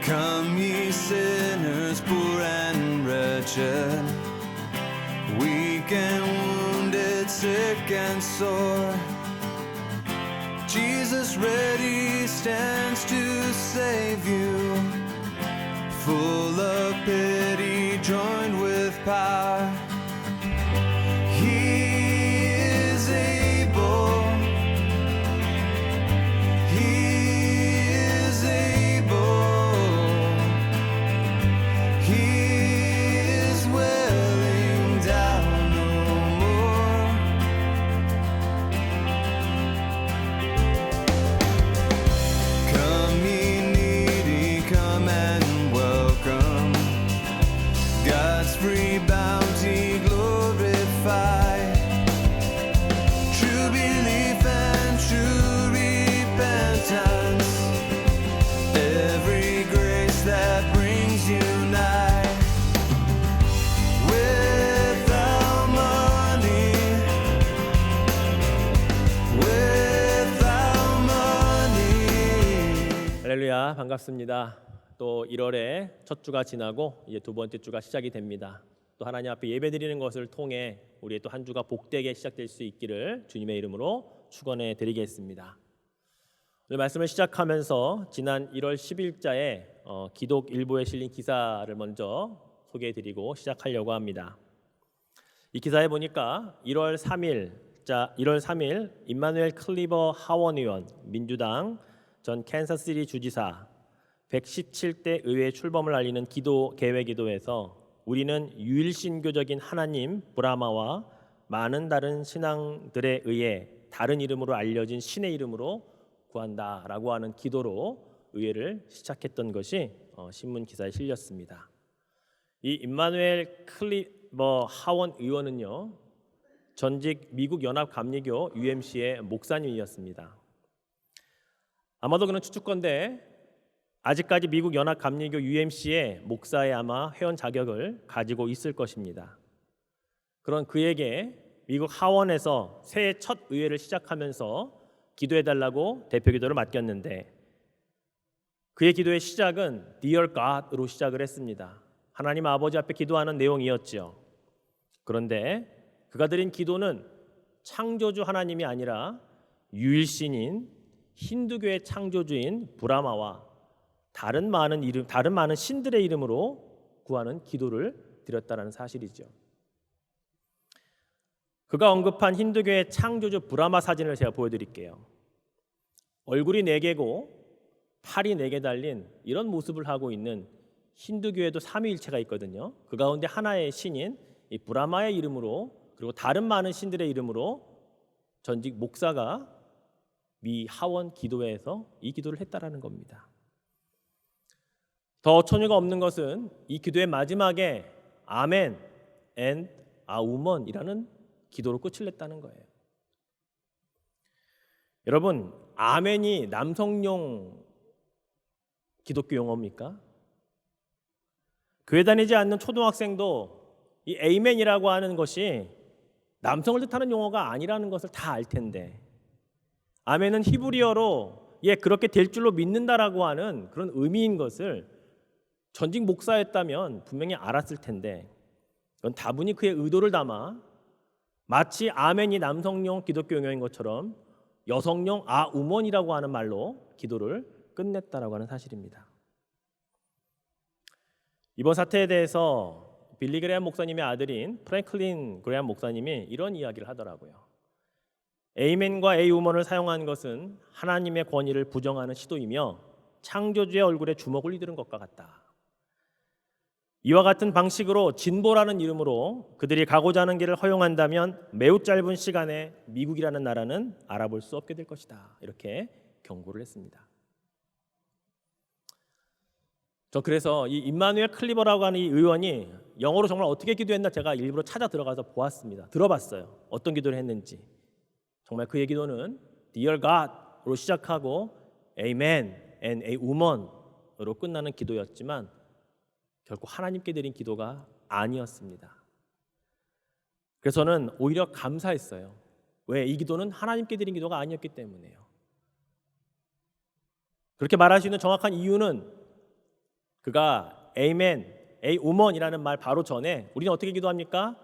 Come ye sinners, poor and wretched, weak and wounded, sick and sore. Jesus ready stands to save you, full of pity, joined with power. He is able, He is able, He is willing down no more. Come ye needy, come and welcome God's free bounty, glorify. True belief and true repentance, every grace that brings you nigh. Without money, without money. 할렐루야, 반갑습니다. 또 1월에 첫 주가 지나고 이제 두 번째 주가 시작이 됩니다. 또 하나님 앞에 예배드리는 것을 통해 우리의 또 한 주가 복되게 시작될 수 있기를 주님의 이름으로 축원해 드리겠습니다. 오늘 말씀을 시작하면서 지난 1월 10일자에 기독 일보에 실린 기사를 먼저 소개해 드리고 시작하려고 합니다. 이 기사에 보니까 1월 3일 임마누엘 클리버 하원 의원, 민주당 전 캔사스시티 주지사 117대 의회 출범을 알리는 개회 기도에서 우리는 유일신교적인 하나님 브라마와 많은 다른 신앙들에 의해 다른 이름으로 알려진 신의 이름으로 구한다라고 하는 기도로 의회를 시작했던 것이 신문 기사에 실렸습니다. 이 임마누엘 클리버 하원 의원은요, 전직 미국 연합 감리교 UMC의 목사님이었습니다. 아마도 그는 추측건데 아직까지 미국 연합 감리교 UMC의 목사의 아마 회원 자격을 가지고 있을 것입니다. 그런 그에게 미국 하원에서 새해 첫 의회를 시작하면서 기도해달라고 대표 기도를 맡겼는데 그의 기도의 시작은 Dear God으로 시작을 했습니다. 하나님 아버지 앞에 기도하는 내용이었지요. 그런데 그가 드린 기도는 창조주 하나님이 아니라 유일신인 힌두교의 창조주인 브라마와 다른 많은 신들의 이름으로 구하는 기도를 드렸다는 사실이죠. 그가 언급한 힌두교의 창조주 브라마 사진을 제가 보여드릴게요. 얼굴이 4개고 팔이 4개 달린 이런 모습을 하고 있는 힌두교에도 삼위일체가 있거든요. 그 가운데 하나의 신인 이 브라마의 이름으로 그리고 다른 많은 신들의 이름으로 전직 목사가 미 하원 기도회에서 이 기도를 했다라는 겁니다. 더 어처구니가 없는 것은 이 기도의 마지막에 아멘 and a woman이라는 기도로 끝을 냈다는 거예요. 여러분, 아멘이 남성용 기독교 용어입니까? 교회 다니지 않는 초등학생도 이 에이멘이라고 하는 것이 남성을 뜻하는 용어가 아니라는 것을 다 알 텐데, 아멘은 히브리어로 그렇게 될 줄로 믿는다라고 하는 그런 의미인 것을 전직 목사였다면 분명히 알았을 텐데, 이건 다분히 그의 의도를 담아 마치 아멘이 남성용 기독교 용어인 것처럼 여성용 우먼이라고 하는 말로 기도를 끝냈다라고 하는 사실입니다. 이번 사태에 대해서 빌리 그레엄 목사님의 아들인 프랭클린 그레엄 목사님이 이런 이야기를 하더라고요. 에이맨과 에이우먼을 사용한 것은 하나님의 권위를 부정하는 시도이며 창조주의 얼굴에 주먹을 휘두른 것과 같다. 이와 같은 방식으로 진보라는 이름으로 그들이 가고자 하는 길을 허용한다면 매우 짧은 시간에 미국이라는 나라는 알아볼 수 없게 될 것이다. 이렇게 경고를 했습니다. 저 그래서 이 임마누엘 클리버라고 하는 이 의원이 영어로 정말 어떻게 기도했나 제가 일부러 찾아 들어가서 보았습니다. 들어봤어요. 어떤 기도를 했는지. 정말 그의 기도는 Dear God으로 시작하고 Amen and a woman으로 끝나는 기도였지만 결코 하나님께 드린 기도가 아니었습니다. 그래서 저는 오히려 감사했어요. 왜? 이 기도는 하나님께 드린 기도가 아니었기 때문에요. 그렇게 말할 수 있는 정확한 이유는 그가 아멘, 에이 우먼이라는 말 바로 전에 우리는 어떻게 기도합니까?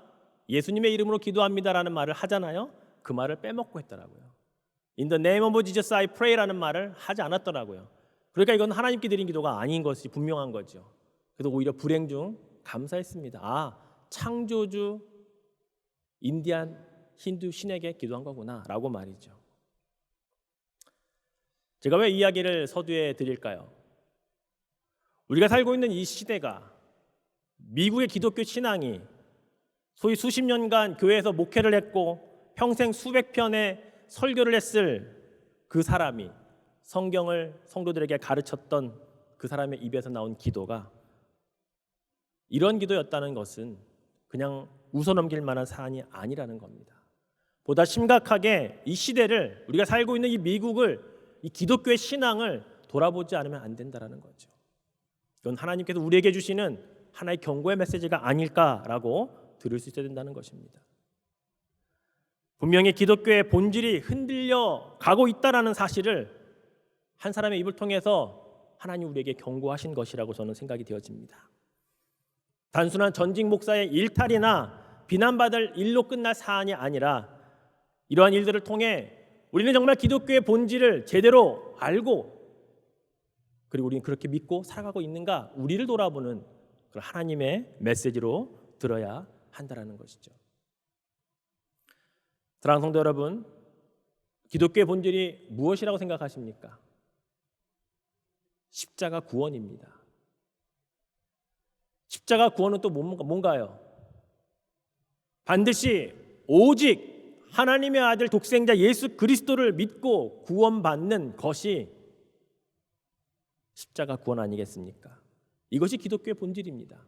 예수님의 이름으로 기도합니다라는 말을 하잖아요. 그 말을 빼먹고 했더라고요. In the name of Jesus I pray라는 말을 하지 않았더라고요. 그러니까 이건 하나님께 드린 기도가 아닌 것이 분명한 거죠. 그래서 오히려 불행 중 감사했습니다. 아, 창조주 인디안 힌두 신에게 기도한 거구나라고 말이죠. 제가 왜 이 이야기를 서두에 드릴까요? 우리가 살고 있는 이 시대가 미국의 기독교 신앙이 소위 수십 년간 교회에서 목회를 했고 평생 수백 편의 설교를 했을 그 사람이 성경을 성도들에게 가르쳤던 그 사람의 입에서 나온 기도가 이런 기도였다는 것은 그냥 웃어넘길 만한 사안이 아니라는 겁니다. 보다 심각하게 이 시대를 우리가 살고 있는 이 미국을 이 기독교의 신앙을 돌아보지 않으면 안 된다는 거죠. 이건 하나님께서 우리에게 주시는 하나의 경고의 메시지가 아닐까라고 들을 수 있어야 된다는 것입니다. 분명히 기독교의 본질이 흔들려 가고 있다는 사실을 한 사람의 입을 통해서 하나님 우리에게 경고하신 것이라고 저는 생각이 되어집니다. 단순한 전직 목사의 일탈이나 비난받을 일로 끝날 사안이 아니라 이러한 일들을 통해 우리는 정말 기독교의 본질을 제대로 알고 그리고 우리는 그렇게 믿고 살아가고 있는가 우리를 돌아보는 그런 하나님의 메시지로 들어야 한다는 것이죠. 사랑하는 성도 여러분, 기독교의 본질이 무엇이라고 생각하십니까? 십자가 구원입니다. 십자가 구원은 또 뭔가요? 반드시 오직 하나님의 아들 독생자 예수 그리스도를 믿고 구원받는 것이 십자가 구원 아니겠습니까? 이것이 기독교의 본질입니다.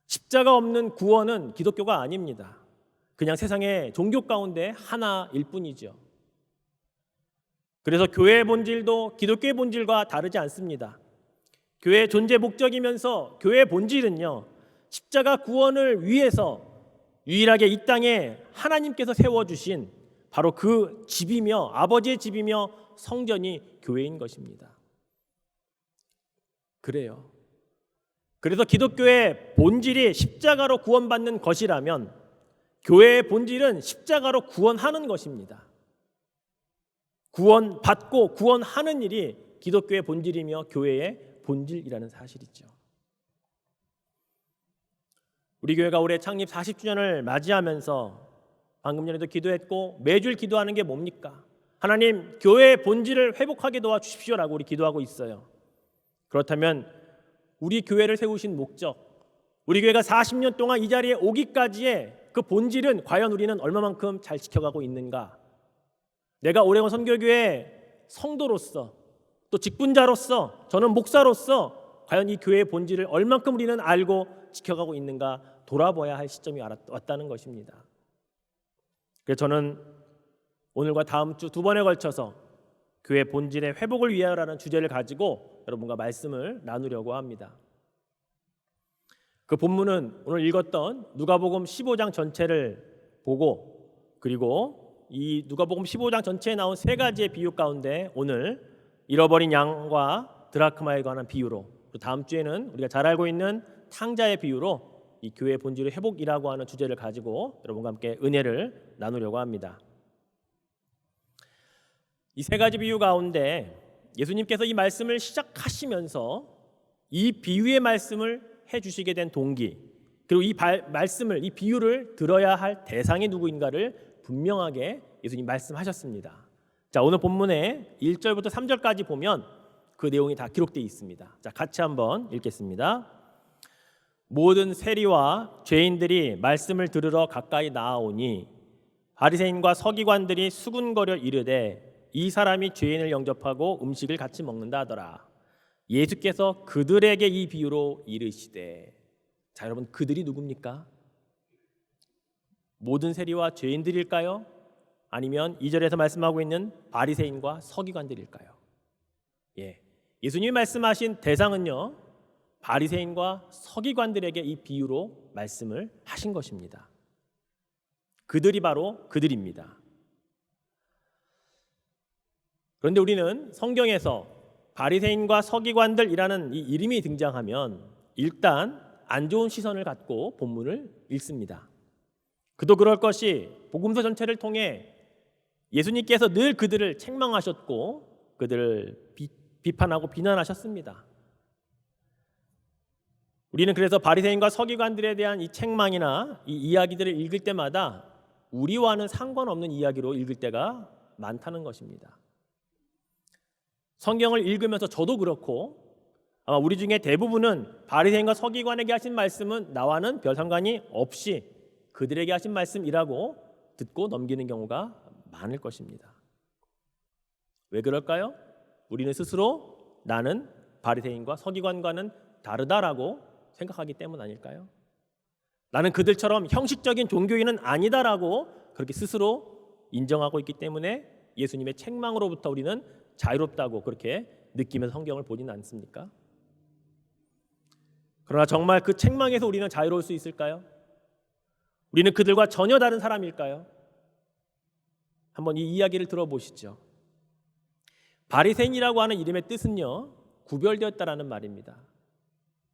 십자가 없는 구원은 기독교가 아닙니다. 그냥 세상의 종교 가운데 하나일 뿐이죠. 그래서 교회의 본질도 기독교의 본질과 다르지 않습니다. 교회의 존재 목적이면서 교회의 본질은요, 십자가 구원을 위해서 유일하게 이 땅에 하나님께서 세워주신 바로 그 집이며 아버지의 집이며 성전이 교회인 것입니다. 그래요. 그래서 기독교의 본질이 십자가로 구원받는 것이라면 교회의 본질은 십자가로 구원하는 것입니다. 구원받고 구원하는 일이 기독교의 본질이며 교회의 본질이라는 사실이죠. 우리 교회가 올해 창립 40주년을 맞이하면서 방금 전에도 기도했고 매주 기도하는 게 뭡니까? 하나님, 교회의 본질을 회복하게 도와주십시오라고 우리 기도하고 있어요. 그렇다면 우리 교회를 세우신 목적, 우리 교회가 40년 동안 이 자리에 오기까지의 그 본질은 과연 우리는 얼마만큼 잘 지켜가고 있는가? 내가 오레곤 선교교회 성도로서 또 직분자로서 저는 목사로서 과연 이 교회의 본질을 얼만큼 우리는 알고 지켜가고 있는가 돌아봐야 할 시점이 왔다는 것입니다. 그래서 저는 오늘과 다음 주 두 번에 걸쳐서 교회 본질의 회복을 위하여라는 주제를 가지고 여러분과 말씀을 나누려고 합니다. 그 본문은 오늘 읽었던 누가복음 15장 전체를 보고 그리고 이 누가복음 15장 전체에 나온 세 가지의 비유 가운데 오늘 잃어버린 양과 드라크마에 관한 비유로 또 다음 주에는 우리가 잘 알고 있는 탕자의 비유로 이 교회의 본질의 회복이라고 하는 주제를 가지고 여러분과 함께 은혜를 나누려고 합니다. 이 세 가지 비유 가운데 예수님께서 이 말씀을 시작하시면서 이 비유의 말씀을 해주시게 된 동기 그리고 이 말씀을 이 비유를 들어야 할 대상이 누구인가를 분명하게 예수님 말씀하셨습니다. 자, 오늘 본문에 1절부터 3절까지 보면 그 내용이 다 기록되어 있습니다. 자, 같이 한번 읽겠습니다. 모든 세리와 죄인들이 말씀을 들으러 가까이 나아오니 바리새인과 서기관들이 수군거려 이르되 이 사람이 죄인을 영접하고 음식을 같이 먹는다 하더라. 예수께서 그들에게 이 비유로 이르시되. 자, 여러분, 그들이 누굽니까? 모든 세리와 죄인들일까요? 아니면 2절에서 말씀하고 있는 바리새인과 서기관들일까요? 예, 예수님이 말씀하신 대상은요, 바리새인과 서기관들에게 이 비유로 말씀을 하신 것입니다. 그들이 바로 그들입니다. 그런데 우리는 성경에서 바리새인과 서기관들이라는 이 이름이 등장하면 일단 안 좋은 시선을 갖고 본문을 읽습니다. 그도 그럴 것이 복음서 전체를 통해 예수님께서 늘 그들을 책망하셨고 그들을 비판하고 비난하셨습니다. 우리는 그래서 바리새인과 서기관들에 대한 이 책망이나 이 이야기들을 읽을 때마다 우리와는 상관없는 이야기로 읽을 때가 많다는 것입니다. 성경을 읽으면서 저도 그렇고 아마 우리 중에 대부분은 바리새인과 서기관에게 하신 말씀은 나와는 별 상관이 없이 그들에게 하신 말씀이라고 듣고 넘기는 경우가 많을 것입니다. 왜 그럴까요? 우리는 스스로 나는 바리새인과 서기관과는 다르다라고 생각하기 때문 아닐까요? 나는 그들처럼 형식적인 종교인은 아니다라고 그렇게 스스로 인정하고 있기 때문에 예수님의 책망으로부터 우리는 자유롭다고 그렇게 느끼면서 성경을 보지는 않습니까? 그러나 정말 그 책망에서 우리는 자유로울 수 있을까요? 우리는 그들과 전혀 다른 사람일까요? 한번 이 이야기를 들어보시죠. 바리새인이라고 하는 이름의 뜻은요, 구별되었다라는 말입니다.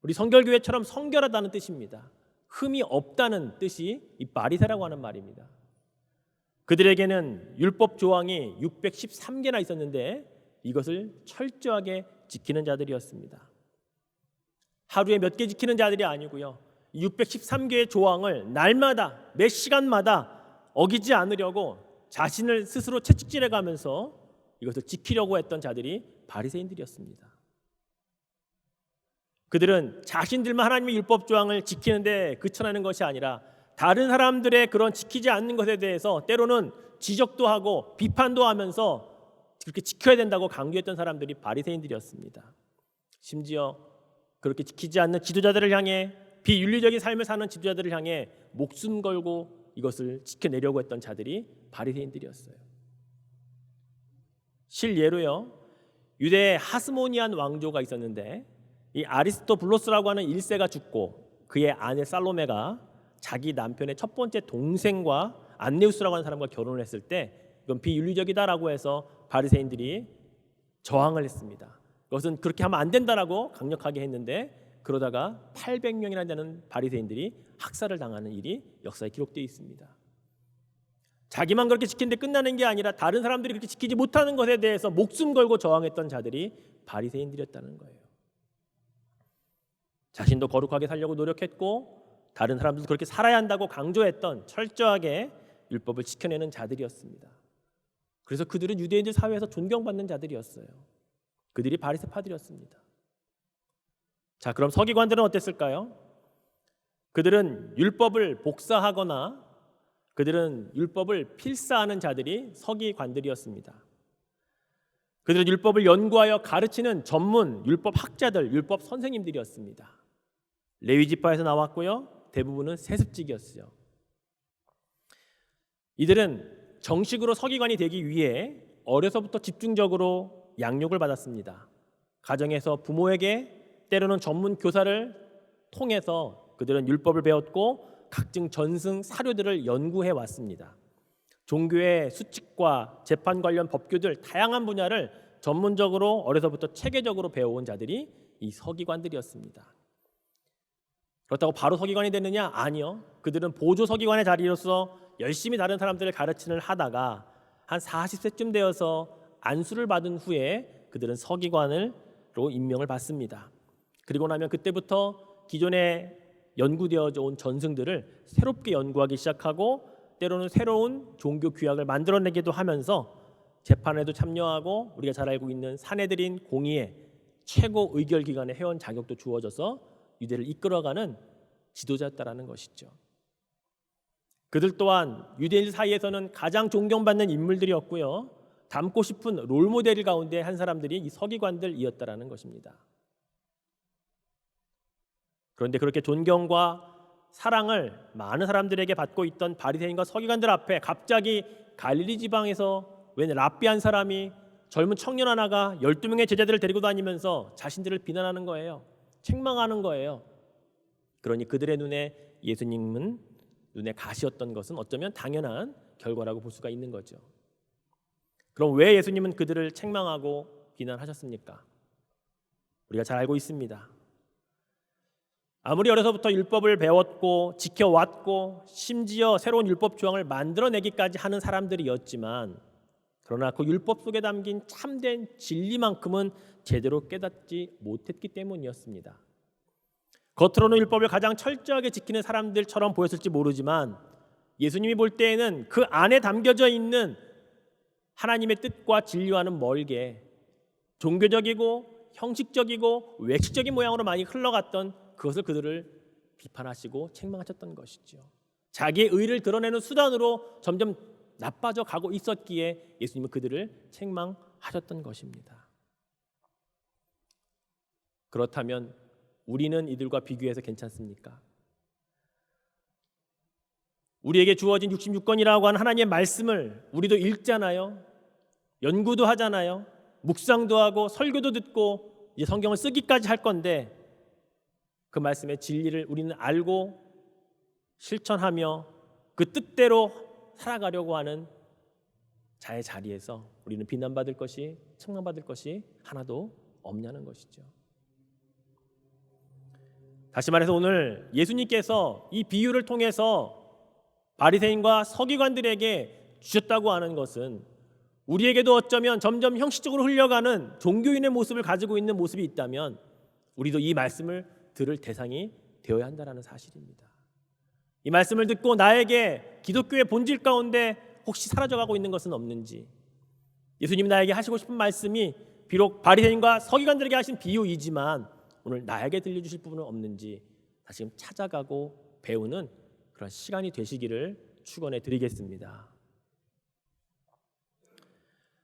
우리 성결교회처럼 성결하다는 뜻입니다. 흠이 없다는 뜻이 이 바리새라고 하는 말입니다. 그들에게는 율법 조항이 613개나 있었는데 이것을 철저하게 지키는 자들이었습니다. 하루에 몇 개 지키는 자들이 아니고요, 613개의 조항을 날마다 몇 시간마다 어기지 않으려고 자신을 스스로 채찍질해 가면서 이것을 지키려고 했던 자들이 바리새인들이었습니다. 그들은 자신들만 하나님의 율법 조항을 지키는데 그쳐나는 것이 아니라 다른 사람들의 그런 지키지 않는 것에 대해서 때로는 지적도 하고 비판도 하면서 그렇게 지켜야 된다고 강조했던 사람들이 바리새인들이었습니다. 심지어 그렇게 지키지 않는 지도자들을 향해, 비윤리적인 삶을 사는 지도자들을 향해 목숨 걸고 이것을 지켜내려고 했던 자들이 바리새인들이었어요. 실예로요, 유대의 하스모니안 왕조가 있었는데 이 아리스토블로스라고 하는 1세가 죽고 그의 아내 살로메가 자기 남편의 첫 번째 동생과 안네우스라고 하는 사람과 결혼을 했을 때 이건 비윤리적이다라고 해서 바리새인들이 저항을 했습니다. 그것은 그렇게 하면 안 된다라고 강력하게 했는데 그러다가 800명이나 되는 바리새인들이 학살을 당하는 일이 역사에 기록되어 있습니다. 자기만 그렇게 지키는데 끝나는 게 아니라 다른 사람들이 그렇게 지키지 못하는 것에 대해서 목숨 걸고 저항했던 자들이 바리새인들이었다는 거예요. 자신도 거룩하게 살려고 노력했고 다른 사람들도 그렇게 살아야 한다고 강조했던 철저하게 율법을 지켜내는 자들이었습니다. 그래서 그들은 유대인들 사회에서 존경받는 자들이었어요. 그들이 바리새파들이었습니다. 자, 그럼 서기관들은 어땠을까요? 그들은 율법을 복사하거나 그들은 율법을 필사하는 자들이 서기관들이었습니다. 그들은 율법을 연구하여 가르치는 전문 율법 학자들, 율법 선생님들이었습니다. 레위 지파에서 나왔고요, 대부분은 세습직이었어요. 이들은 정식으로 서기관이 되기 위해 어려서부터 집중적으로 양육을 받았습니다. 가정에서 부모에게, 때로는 전문 교사를 통해서 그들은 율법을 배웠고 각종 전승 사료들을 연구해 왔습니다. 종교의 수칙과 재판 관련 법규들 다양한 분야를 전문적으로 어려서부터 체계적으로 배워온 자들이 이 서기관들이었습니다. 그렇다고 바로 서기관이 됐느냐? 아니요. 그들은 보조 서기관의 자리로서 열심히 다른 사람들을 가르치는 하다가 한 40세쯤 되어서 안수를 받은 후에 그들은 서기관으로 임명을 받습니다. 그리고 나면 그때부터 기존에 연구되어져 온 전승들을 새롭게 연구하기 시작하고 때로는 새로운 종교 규약을 만들어내기도 하면서 재판에도 참여하고 우리가 잘 알고 있는 산헤드린 공의회 최고 의결기관의 회원 자격도 주어져서 유대를 이끌어가는 지도자였다라는 것이죠. 그들 또한 유대인 사이에서는 가장 존경받는 인물들이었고요, 닮고 싶은 롤모델 가운데 한 사람들이 이 서기관들이었다라는 것입니다. 그런데 그렇게 존경과 사랑을 많은 사람들에게 받고 있던 바리새인과 서기관들 앞에 갑자기 갈릴리 지방에서 웬 랍비 한 사람이 젊은 청년 하나가 12명의 제자들을 데리고 다니면서 자신들을 비난하는 거예요. 책망하는 거예요. 그러니 그들의 눈에 예수님은 눈에 가시였던 것은 어쩌면 당연한 결과라고 볼 수가 있는 거죠. 그럼 왜 예수님은 그들을 책망하고 비난하셨습니까? 우리가 잘 알고 있습니다. 아무리 어려서부터 율법을 배웠고 지켜왔고 심지어 새로운 율법 조항을 만들어내기까지 하는 사람들이었지만, 그러나 그 율법 속에 담긴 참된 진리만큼은 제대로 깨닫지 못했기 때문이었습니다. 겉으로는 율법을 가장 철저하게 지키는 사람들처럼 보였을지 모르지만, 예수님이 볼 때에는 그 안에 담겨져 있는 하나님의 뜻과 진리와는 멀게 종교적이고 형식적이고 외식적인 모양으로 많이 흘러갔던 그것을 그들을 비판하시고 책망하셨던 것이죠. 자기의 의를 드러내는 수단으로 점점 나빠져 가고 있었기에 예수님은 그들을 책망하셨던 것입니다. 그렇다면 우리는 이들과 비교해서 괜찮습니까? 우리에게 주어진 66권이라고 하는 하나님의 말씀을 우리도 읽잖아요. 연구도 하잖아요. 묵상도 하고 설교도 듣고 이제 성경을 쓰기까지 할 건데, 그 말씀의 진리를 우리는 알고 실천하며 그 뜻대로 살아가려고 하는 자의 자리에서 우리는 비난받을 것이, 책망받을 것이 하나도 없냐는 것이죠. 다시 말해서 오늘 예수님께서 이 비유를 통해서 바리새인과 서기관들에게 주셨다고 하는 것은, 우리에게도 어쩌면 점점 형식적으로 흘려가는 종교인의 모습을 가지고 있는 모습이 있다면 우리도 이 말씀을 들을 대상이 되어야 한다는 사실입니다. 이 말씀을 듣고 나에게 기독교의 본질 가운데 혹시 사라져가고 있는 것은 없는지, 예수님이 나에게 하시고 싶은 말씀이 비록 바리새인과 서기관들에게 하신 비유이지만 오늘 나에게 들려주실 부분은 없는지 다시금 찾아가고 배우는 그런 시간이 되시기를 축원해 드리겠습니다.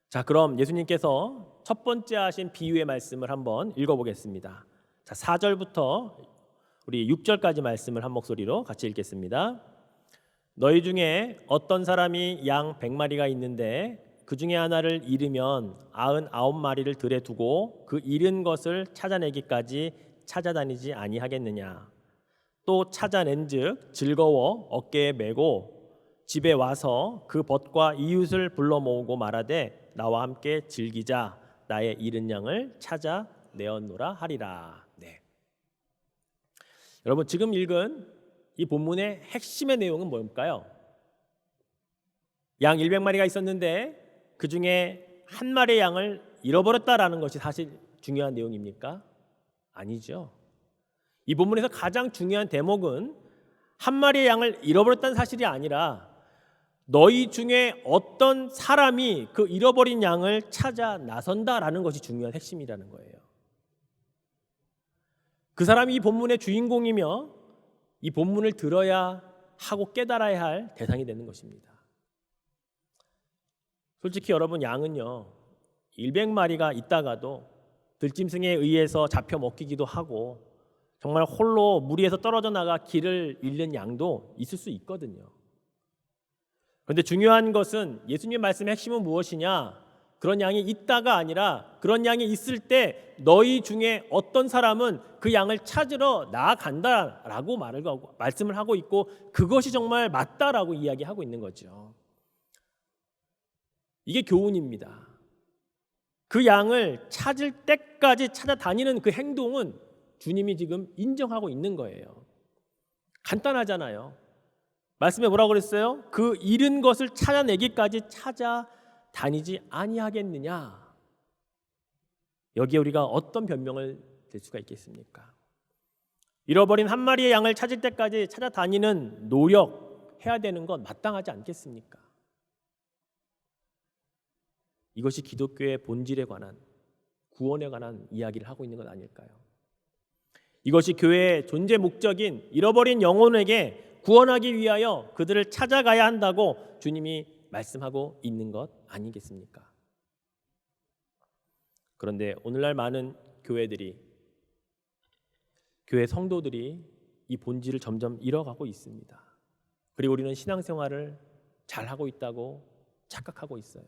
자, 그럼 예수님께서 첫 번째 하신 비유의 말씀을 한번 읽어보겠습니다. 자, 4절부터 우리 6절까지 말씀을 한 목소리로 같이 읽겠습니다. 너희 중에 어떤 사람이 양 100마리가 있는데 그 중에 하나를 잃으면 99마리를 들에 두고 그 잃은 것을 찾아내기까지 찾아다니지 아니하겠느냐. 또 찾아낸즉 즐거워 어깨에 메고 집에 와서 그 벗과 이웃을 불러 모으고 말하되 나와 함께 즐기자. 나의 잃은 양을 찾아내었노라 하리라. 네. 여러분, 지금 읽은 이 본문의 핵심의 내용은 뭘까요? 양 100마리가 있었는데 그 중에 한 마리의 양을 잃어버렸다라는 것이 사실 중요한 내용입니까? 아니죠. 이 본문에서 가장 중요한 대목은 한 마리의 양을 잃어버렸다는 사실이 아니라 너희 중에 어떤 사람이 그 잃어버린 양을 찾아 나선다라는 것이 중요한 핵심이라는 거예요. 그 사람이 이 본문의 주인공이며 이 본문을 들어야 하고 깨달아야 할 대상이 되는 것입니다. 솔직히 여러분, 양은요 100마리가 있다가도 들짐승에 의해서 잡혀 먹히기도 하고 정말 홀로 무리에서 떨어져 나가 길을 잃는 양도 있을 수 있거든요. 그런데 중요한 것은 예수님의 말씀의 핵심은 무엇이냐? 그런 양이 있다가 아니라 그런 양이 있을 때 너희 중에 어떤 사람은 그 양을 찾으러 나아간다라고 말씀을 하고 있고, 그것이 정말 맞다라고 이야기하고 있는 거죠. 이게 교훈입니다. 그 양을 찾을 때까지 찾아다니는 그 행동은 주님이 지금 인정하고 있는 거예요. 간단하잖아요. 말씀에 뭐라고 그랬어요? 그 잃은 것을 찾아내기까지 찾아다니지 아니하겠느냐. 여기에 우리가 어떤 변명을 댈 수가 있겠습니까? 잃어버린 한 마리의 양을 찾을 때까지 찾아다니는 노력해야 되는 건 마땅하지 않겠습니까? 이것이 기독교의 본질에 관한, 구원에 관한 이야기를 하고 있는 건 아닐까요? 이것이 교회의 존재 목적인 잃어버린 영혼에게 구원하기 위하여 그들을 찾아가야 한다고 주님이 말씀하고 있는 것 아니겠습니까? 그런데 오늘날 많은 교회들이, 교회 성도들이 이 본질을 점점 잃어가고 있습니다. 그리고 우리는 신앙생활을 잘하고 있다고 착각하고 있어요.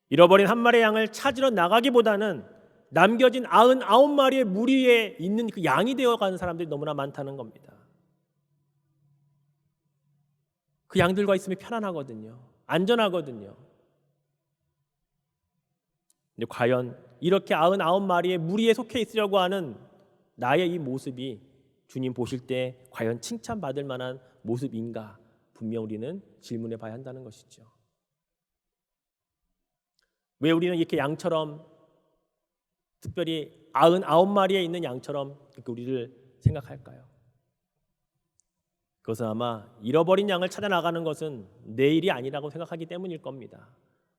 잃어버린 한 마리의 양을 찾으러 나가기보다는 남겨진 99마리의 무리에 있는 그 양이 되어가는 사람들이 너무나 많다는 겁니다. 그 양들과 있으면 편안하거든요. 안전하거든요. 근데 과연 이렇게 99마리의 무리에 속해 있으려고 하는 나의 이 모습이 주님 보실 때 과연 칭찬받을 만한 모습인가? 분명 우리는 질문해 봐야 한다는 것이죠. 왜 우리는 이렇게 양처럼, 특별히 99마리에 있는 양처럼 그렇게 우리를 생각할까요? 그것은 아마 잃어버린 양을 찾아 나가는 것은 내 일이 아니라고 생각하기 때문일 겁니다.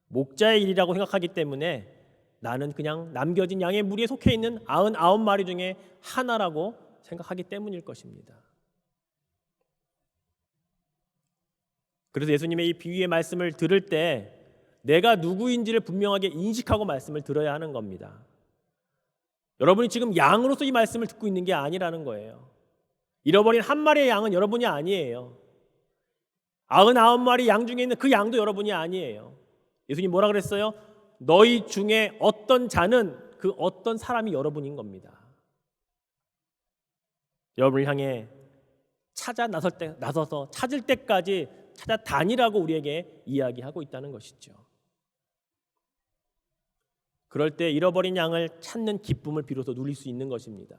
목자의 일이라고 생각하기 때문에 나는 그냥 남겨진 양의 무리에 속해 있는 99마리 중에 하나라고 생각하기 때문일 것입니다. 그래서 예수님의 이 비유의 말씀을 들을 때 내가 누구인지를 분명하게 인식하고 말씀을 들어야 하는 겁니다. 여러분이 지금 양으로서 이 말씀을 듣고 있는 게 아니라는 거예요. 잃어버린 한 마리의 양은 여러분이 아니에요. 99마리 양 중에 있는 그 양도 여러분이 아니에요. 예수님 뭐라 그랬어요? 너희 중에 어떤 자는, 그 어떤 사람이 여러분인 겁니다. 여러분을 향해 나서서 찾을 때까지 찾아다니라고 우리에게 이야기하고 있다는 것이죠. 그럴 때 잃어버린 양을 찾는 기쁨을 비로소 누릴 수 있는 것입니다.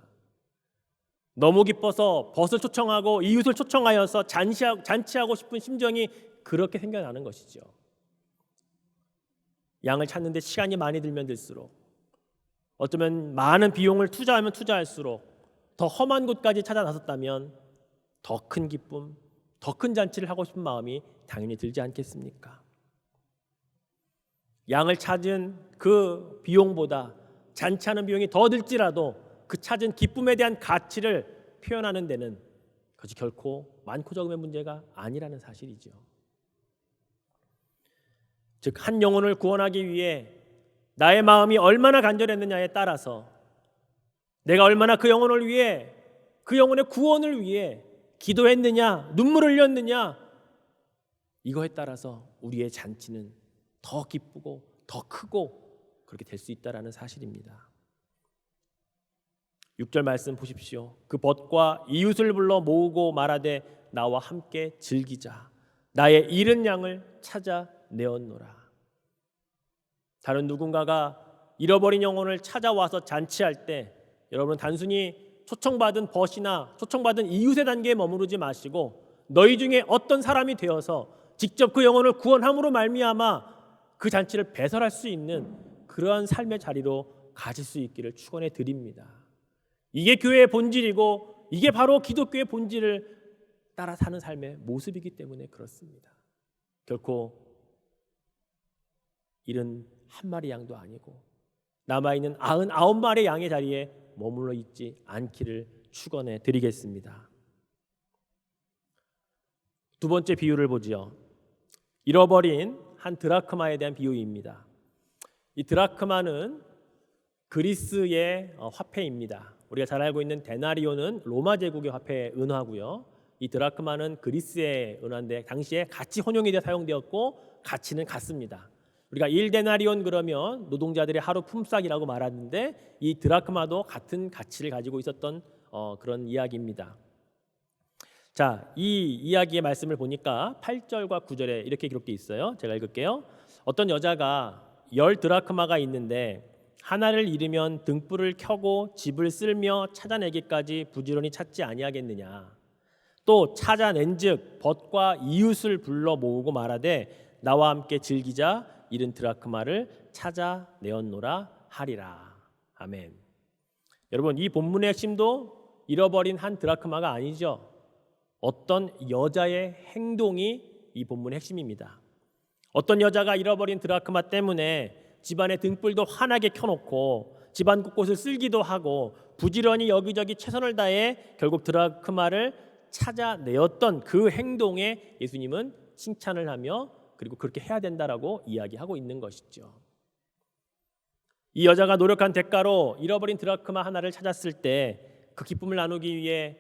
너무 기뻐서 벗을 초청하고 이웃을 초청하여서 잔치하고 싶은 심정이 그렇게 생겨나는 것이죠. 양을 찾는데 시간이 많이 들면 들수록, 어쩌면 많은 비용을 투자하면 투자할수록 더 험한 곳까지 찾아 나섰다면 더 큰 기쁨, 더 큰 잔치를 하고 싶은 마음이 당연히 들지 않겠습니까? 양을 찾은 그 비용보다 잔치하는 비용이 더 들지라도 그 찾은 기쁨에 대한 가치를 표현하는 데는 그것이 결코 많고 적음의 문제가 아니라는 사실이죠. 즉, 한 영혼을 구원하기 위해 나의 마음이 얼마나 간절했느냐에 따라서, 내가 얼마나 그 영혼을 위해, 그 영혼의 구원을 위해 기도했느냐, 눈물을 흘렸느냐, 이거에 따라서 우리의 잔치는 더 기쁘고 더 크고 그렇게 될 수 있다라는 사실입니다. 6절 말씀 보십시오. 그 벗과 이웃을 불러 모으고 말하되 나와 함께 즐기자. 나의 잃은 양을 찾아내었노라. 다른 누군가가 잃어버린 영혼을 찾아와서 잔치할 때 여러분은 단순히 초청받은 벗이나 초청받은 이웃의 단계에 머무르지 마시고 너희 중에 어떤 사람이 되어서 직접 그 영혼을 구원함으로 말미암아 그 잔치를 배설할 수 있는 그러한 삶의 자리로 가질 수 있기를 축원해 드립니다. 이게 교회의 본질이고 이게 바로 기독교의 본질을 따라 사는 삶의 모습이기 때문에 그렇습니다. 결코 잃은 한 마리 양도 아니고 남아있는 99마리 양의 자리에 머물러 있지 않기를 축원해 드리겠습니다. 두 번째 비유를 보지요. 잃어버린 한 드라크마에 대한 비유입니다. 이 드라크마는 그리스의 화폐입니다. 우리가 잘 알고 있는 데나리오는 로마 제국의 화폐 은화고요. 이 드라크마는 그리스의 은화인데 당시에 같이 혼용이 되어 사용되었고 가치는 같습니다. 우리가 1데나리온 그러면 노동자들의 하루 품삯이라고 말하는데 이 드라크마도 같은 가치를 가지고 있었던 그런 이야기입니다. 자, 이 이야기의 말씀을 보니까 8절과 9절에 이렇게 기록되어 있어요. 제가 읽을게요. 어떤 여자가 10 드라크마가 있는데 하나를 잃으면 등불을 켜고 집을 쓸며 찾아내기까지 부지런히 찾지 아니하겠느냐. 또 찾아낸즉 벗과 이웃을 불러 모으고 말하되 나와 함께 즐기자. 잃은 드라크마를 찾아내었노라 하리라. 아멘. 여러분, 이 본문의 핵심도 잃어버린 한 드라크마가 아니죠. 어떤 여자의 행동이 이 본문의 핵심입니다. 어떤 여자가 잃어버린 드라크마 때문에 집안의 등불도 환하게 켜놓고 집안 곳곳을 쓸기도 하고 부지런히 여기저기 최선을 다해 결국 드라크마를 찾아내었던 그 행동에 예수님은 칭찬을 하며 그리고 그렇게 해야 된다라고 이야기하고 있는 것이죠. 이 여자가 노력한 대가로 잃어버린 드라크마 하나를 찾았을 때 그 기쁨을 나누기 위해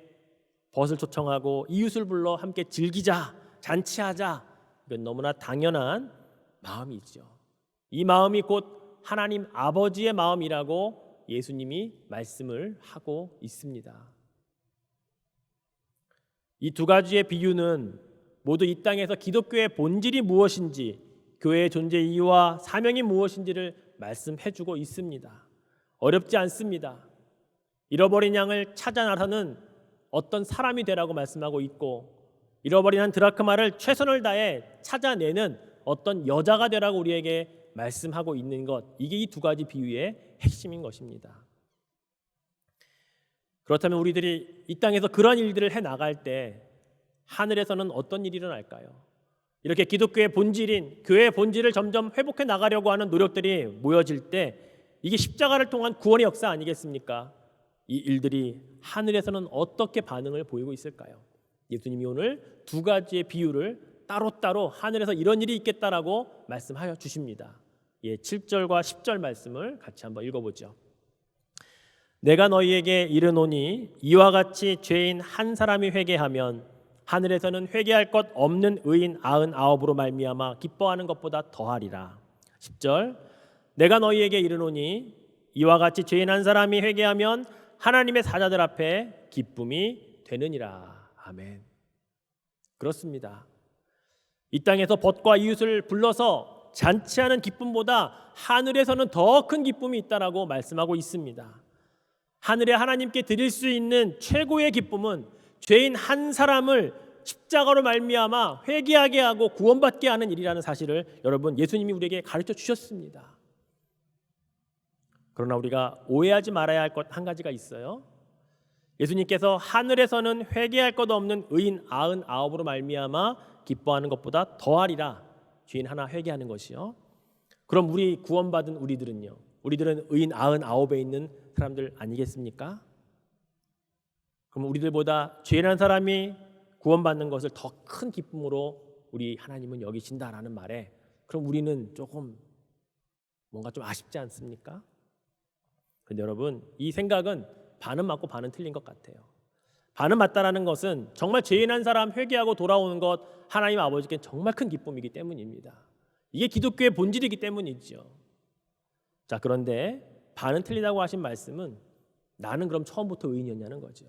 벗을 초청하고 이웃을 불러 함께 즐기자, 잔치하자. 이건 너무나 당연한 마음이죠. 이 마음이 곧 하나님 아버지의 마음이라고 예수님이 말씀을 하고 있습니다. 이 두 가지의 비유는 모두 이 땅에서 기독교의 본질이 무엇인지, 교회의 존재 이유와 사명이 무엇인지를 말씀해주고 있습니다. 어렵지 않습니다. 잃어버린 양을 찾아 나서는 어떤 사람이 되라고 말씀하고 있고, 잃어버린 한 드라크마를 최선을 다해 찾아내는 어떤 여자가 되라고 우리에게 말씀하고 있는 것, 이게 이 두 가지 비유의 핵심인 것입니다. 그렇다면 우리들이 이 땅에서 그런 일들을 해나갈 때 하늘에서는 어떤 일이 일어날까요? 이렇게 기독교의 본질인 교회의 본질을 점점 회복해 나가려고 하는 노력들이 모여질 때 이게 십자가를 통한 구원의 역사 아니겠습니까? 이 일들이 하늘에서는 어떻게 반응을 보이고 있을까요? 예수님이 오늘 두 가지의 비유를 따로따로 하늘에서 이런 일이 있겠다라고 말씀하여 주십니다. 7절과 10절 말씀을 같이 한번 읽어보죠. 내가 너희에게 이르노니 이와 같이 죄인 한 사람이 회개하면 하늘에서는 회개할 것 없는 의인 99으로 말미암아 기뻐하는 것보다 더하리라. 10절 내가 너희에게 이르노니 이와 같이 죄인 한 사람이 회개하면 하나님의 사자들 앞에 기쁨이 되느니라. 아멘. 그렇습니다. 이 땅에서 벗과 이웃을 불러서 잔치하는 기쁨보다 하늘에서는 더 큰 기쁨이 있다라고 말씀하고 있습니다. 하늘에 하나님께 드릴 수 있는 최고의 기쁨은 죄인 한 사람을 십자가로 말미암아 회개하게 하고 구원받게 하는 일이라는 사실을 여러분 예수님이 우리에게 가르쳐 주셨습니다. 그러나 우리가 오해하지 말아야 할 것 한 가지가 있어요. 예수님께서 하늘에서는 회개할 것 없는 의인 99으로 말미암아 기뻐하는 것보다 더하리라. 죄인 하나 회개하는 것이요. 그럼 우리 구원받은 우리들은요. 우리들은 의인 99에 있는 사람들 아니겠습니까? 그럼 우리들보다 죄인 한 사람이 구원받는 것을 더 큰 기쁨으로 우리 하나님은 여기신다라는 말에 그럼 우리는 조금 뭔가 좀 아쉽지 않습니까? 그런데 여러분 이 생각은 반은 맞고 반은 틀린 것 같아요. 반은 맞다라는 것은 정말 죄인 한 사람 회개하고 돌아오는 것 하나님 아버지께 정말 큰 기쁨이기 때문입니다. 이게 기독교의 본질이기 때문이죠. 자, 그런데 반은 틀리다고 하신 말씀은 나는 그럼 처음부터 의인이었냐는 거죠.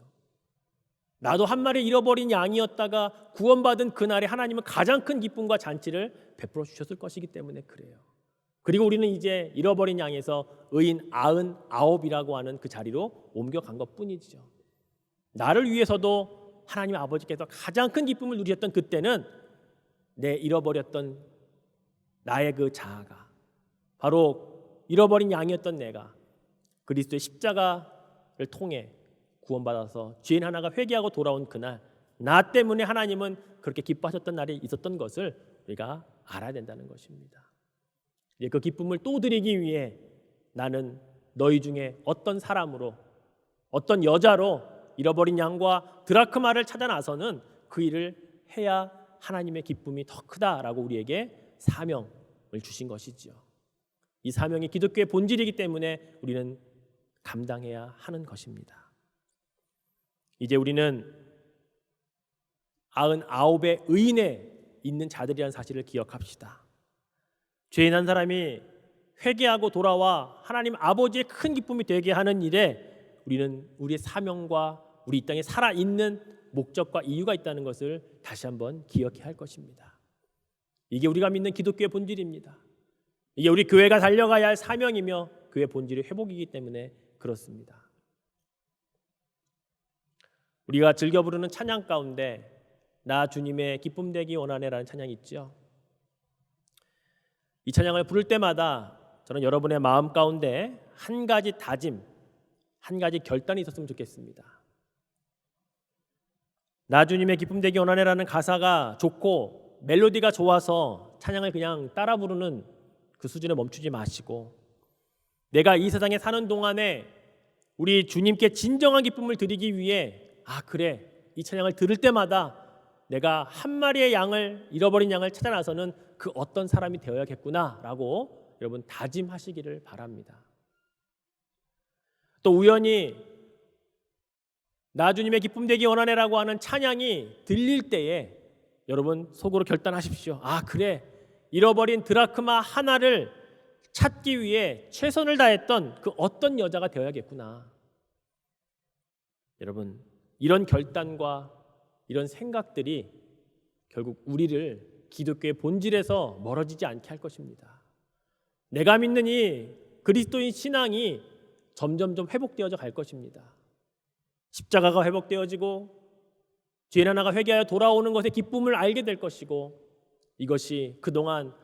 나도 한 마리 잃어버린 양이었다가 구원받은 그날에 하나님은 가장 큰 기쁨과 잔치를 베풀어 주셨을 것이기 때문에 그래요. 그리고 우리는 이제 잃어버린 양에서 의인 99이라고 하는 그 자리로 옮겨간 것뿐이죠. 나를 위해서도 하나님 아버지께서 가장 큰 기쁨을 누리셨던 그때는 내 잃어버렸던 나의 그 자아가 바로 잃어버린 양이었던 내가 그리스도의 십자가를 통해 구원받아서 죄인 하나가 회개하고 돌아온 그날 나 때문에 하나님은 그렇게 기뻐하셨던 날이 있었던 것을 우리가 알아야 된다는 것입니다. 이제 그 기쁨을 또 드리기 위해 나는 너희 중에 어떤 사람으로 어떤 여자로 잃어버린 양과 드라크마를 찾아 나서는 그 일을 해야 하나님의 기쁨이 더 크다라고 우리에게 사명을 주신 것이지요. 이 사명이 기독교의 본질이기 때문에 우리는 감당해야 하는 것입니다. 이제 우리는 99의 의인에 있는 자들이라는 사실을 기억합시다. 죄인 한 사람이 회개하고 돌아와 하나님 아버지의 큰 기쁨이 되게 하는 일에 우리는 우리의 사명과 우리 이 땅에 살아있는 목적과 이유가 있다는 것을 다시 한번 기억해야 할 것입니다. 이게 우리가 믿는 기독교의 본질입니다. 이게 우리 교회가 달려가야 할 사명이며 교회의 본질의 회복이기 때문에 그렇습니다. 우리가 즐겨 부르는 찬양 가운데 나 주님의 기쁨 되기 원하네라는 찬양이 있죠. 이 찬양을 부를 때마다 저는 여러분의 마음 가운데 한 가지 다짐, 한 가지 결단이 있었으면 좋겠습니다. 나 주님의 기쁨 되기 원하네라는 가사가 좋고 멜로디가 좋아서 찬양을 그냥 따라 부르는 그 수준에 멈추지 마시고 내가 이 세상에 사는 동안에 우리 주님께 진정한 기쁨을 드리기 위해 그래 이 찬양을 들을 때마다 내가 한 마리의 양을 잃어버린 양을 찾아 나서는 그 어떤 사람이 되어야겠구나라고 여러분 다짐하시기를 바랍니다. 또 우연히 나 주님의 기쁨 되기 원하네라고 하는 찬양이 들릴 때에 여러분 속으로 결단하십시오. 그래 잃어버린 드라크마 하나를 찾기 위해 최선을 다했던 그 어떤 여자가 되어야겠구나. 여러분 이런 결단과 이런 생각들이 결국 우리를 기독교의 본질에서 멀어지지 않게 할 것입니다. 내가 믿는 이 그리스도인 신앙이 점점점 회복되어져 갈 것입니다. 십자가가 회복되어지고 죄인 하나가 회개하여 돌아오는 것의 기쁨을 알게 될 것이고, 이것이 그동안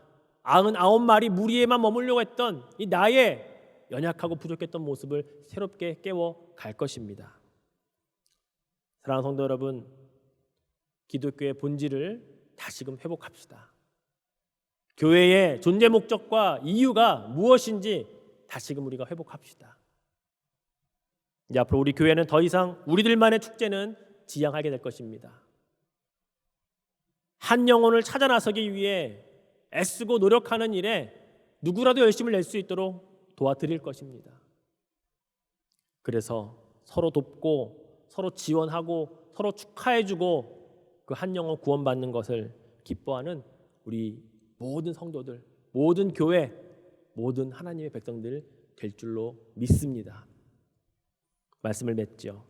99마리 무리에만 머물려고 했던 이 나의 연약하고 부족했던 모습을 새롭게 깨워 갈 것입니다. 사랑하는 성도 여러분, 기독교의 본질을 다시금 회복합시다. 교회의 존재 목적과 이유가 무엇인지 다시금 우리가 회복합시다. 이제 앞으로 우리 교회는 더 이상 우리들만의 축제는 지양하게 될 것입니다. 한 영혼을 찾아 나서기 위해 애쓰고 노력하는 일에 누구라도 열심을 낼 수 있도록 도와드릴 것입니다. 그래서 서로 돕고 서로 지원하고 서로 축하해주고 그 한 영혼 구원받는 것을 기뻐하는 우리 모든 성도들, 모든 교회, 모든 하나님의 백성들 될 줄로 믿습니다. 말씀을 맺죠.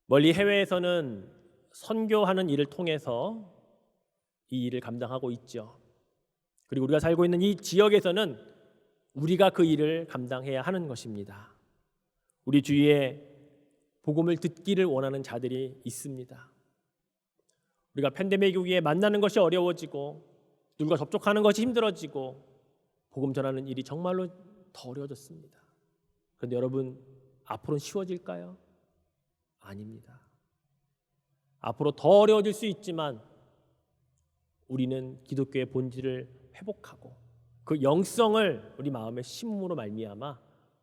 멀리 해외에서는 선교하는 일을 통해서 이 일을 감당하고 있죠. 그리고 우리가 살고 있는 이 지역에서는 우리가 그 일을 감당해야 하는 것입니다. 우리 주위에 복음을 듣기를 원하는 자들이 있습니다. 우리가 팬데믹 이후에 만나는 것이 어려워지고 누군가 접촉하는 것이 힘들어지고 복음 전하는 일이 정말로 더 어려워졌습니다. 그런데 여러분, 앞으로는 쉬워질까요? 아닙니다. 앞으로 더 어려워질 수 있지만 우리는 기독교의 본질을 회복하고 그 영성을 우리 마음의 심음으로 말미암아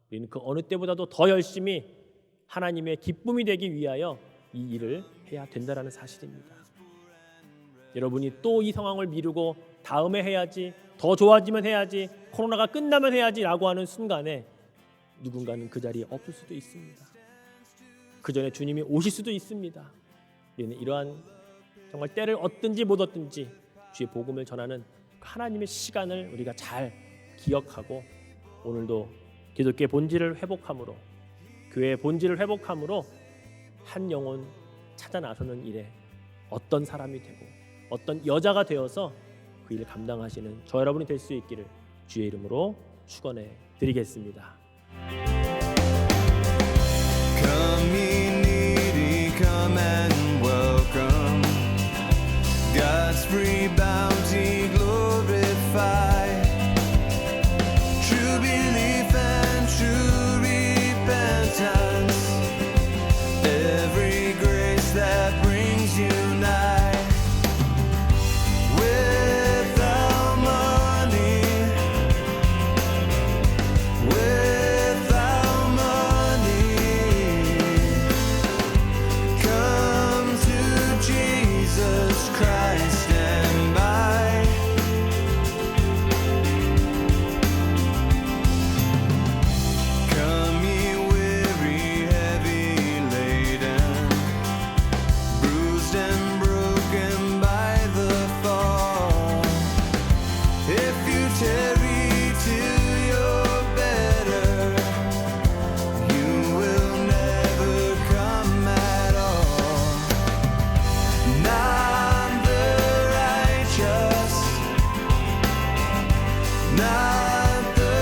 우리는 그 어느 때보다도 더 열심히 하나님의 기쁨이 되기 위하여 이 일을 해야 된다는 사실입니다. 여러분이 또 이 상황을 미루고 다음에 해야지, 더 좋아지면 해야지, 코로나가 끝나면 해야지 라고 하는 순간에 누군가는 그 자리에 없을 수도 있습니다. 그 전에 주님이 오실 수도 있습니다. 우리는 이러한 정말 때를 얻든지 못 얻든지 주의 복음을 전하는 하나님의 시간을 우리가 잘 기억하고 오늘도 기독교의 본질을 회복함으로, 교회의 본질을 회복함으로 한 영혼 찾아 나서는 일에 어떤 사람이 되고 어떤 여자가 되어서 그 일을 감당하시는 저 여러분이 될 수 있기를 주의 이름으로 축원해 드리겠습니다. Come ye needy, come and welcome. God's free bounty glorify. True belief and true repentance. Every grace that brings you nigh. Without money, without money, come to Jesus Christ and buy. Come ye weary, heavy laden, bruised and broken by the fall. If you tarry till you're better, you will never come at all. Not the righteous, not the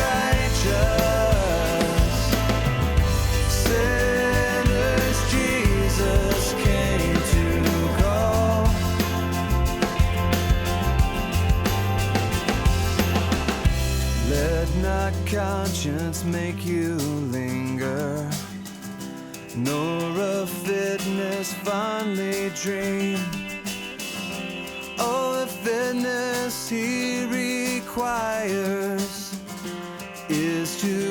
righteous, sinners Jesus came to call. Let not conscience make you linger, nor of fitness fondly dream. All the fitness he requires is to